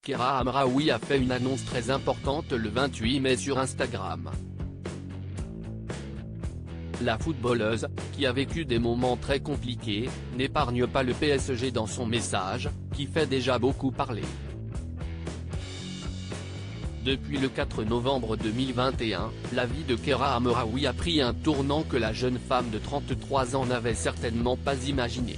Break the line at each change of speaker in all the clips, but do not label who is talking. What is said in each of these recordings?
Kheira Hamraoui a fait une annonce très importante le 28 mai sur Instagram. La footballeuse, qui a vécu des moments très compliqués, n'épargne pas le PSG dans son message, qui fait déjà beaucoup parler. Depuis le 4 novembre 2021, la vie de Kheira Hamraoui a pris un tournant que la jeune femme de 33 ans n'avait certainement pas imaginé.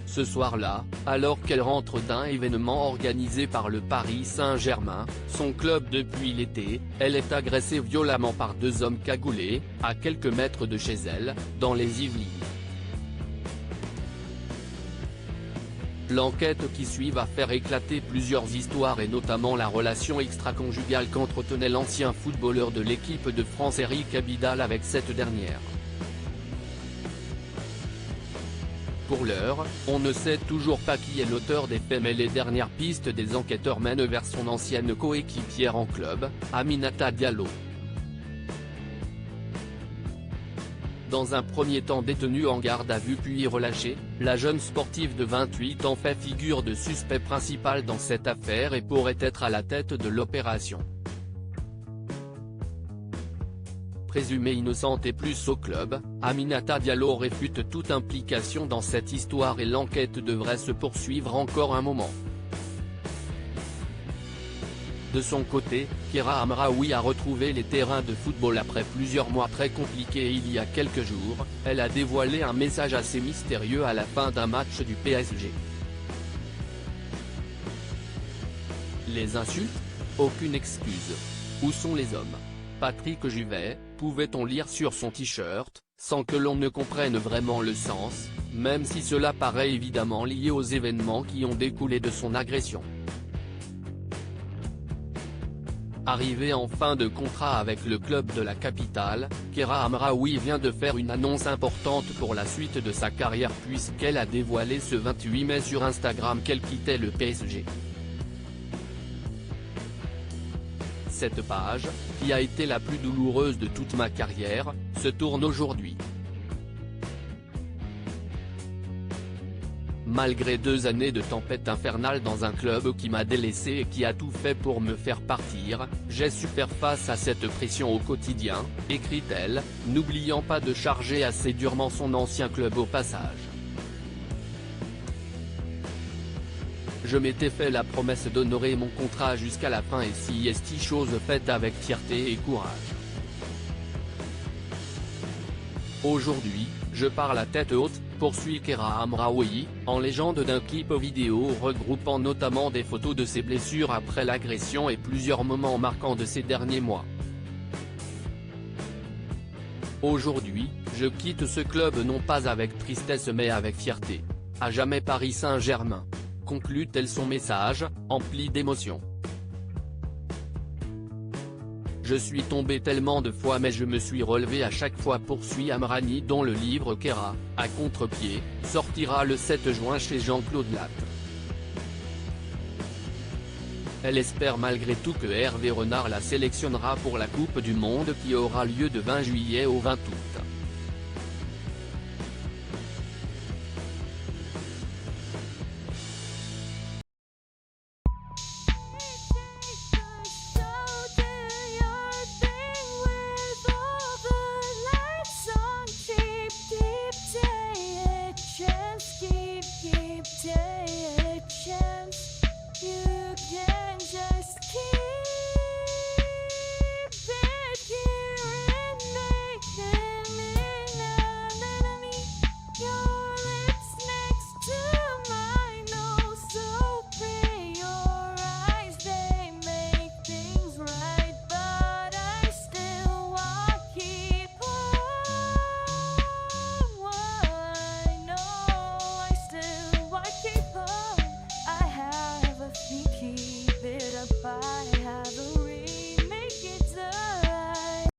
Ce soir-là, alors qu'elle rentre d'un événement organisé par le Paris Saint-Germain, son club depuis l'été, elle est agressée violemment par deux hommes cagoulés, à quelques mètres de chez elle, dans les Yvelines. L'enquête qui suit va faire éclater plusieurs histoires et notamment la relation extra-conjugale qu'entretenait l'ancien footballeur de l'équipe de France Eric Abidal avec cette dernière. Pour l'heure, on ne sait toujours pas qui est l'auteur des faits mais les dernières pistes des enquêteurs mènent vers son ancienne coéquipière en club, Aminata Diallo. Dans un premier temps détenue en garde à vue puis relâchée, la jeune sportive de 28 ans fait figure de suspect principal dans cette affaire et pourrait être à la tête de l'opération. Présumée innocente et plus au club, Aminata Diallo réfute toute implication dans cette histoire et l'enquête devrait se poursuivre encore un moment. De son côté, Kheira Hamraoui a retrouvé les terrains de football après plusieurs mois très compliqués et il y a quelques jours, elle a dévoilé un message assez mystérieux à la fin d'un match du PSG. Les insultes ? Aucune excuse. Où sont les hommes ? Patrick Juvet, pouvait-on lire sur son t-shirt, sans que l'on ne comprenne vraiment le sens, même si cela paraît évidemment lié aux événements qui ont découlé de son agression. Arrivée en fin de contrat avec le club de la capitale, Kheira Hamraoui vient de faire une annonce importante pour la suite de sa carrière puisqu'elle a dévoilé ce 28 mai sur Instagram qu'elle quittait le PSG. Cette page, qui a été la plus douloureuse de toute ma carrière, se tourne aujourd'hui. Malgré 2 années de tempête infernale dans un club qui m'a délaissé et qui a tout fait pour me faire partir, j'ai su faire face à cette pression au quotidien, écrit-elle, n'oubliant pas de charger assez durement son ancien club au passage. Je m'étais fait la promesse d'honorer mon contrat jusqu'à la fin et si est chose faite avec fierté et courage. Aujourd'hui, je pars la tête haute, poursuit Kheira Hamraoui, en légende d'un clip vidéo regroupant notamment des photos de ses blessures après l'agression et plusieurs moments marquants de ces derniers mois. Aujourd'hui, je quitte ce club non pas avec tristesse mais avec fierté. À jamais Paris Saint-Germain. Conclut-elle son message, empli d'émotion. Je suis tombé tellement de fois mais je me suis relevé à chaque fois poursuit Hamraoui dont le livre Kheira, à contre-pied, sortira le 7 juin chez Jean-Claude Latte. Elle espère malgré tout que Hervé Renard la sélectionnera pour la Coupe du Monde qui aura lieu de 20 juillet au 20 août.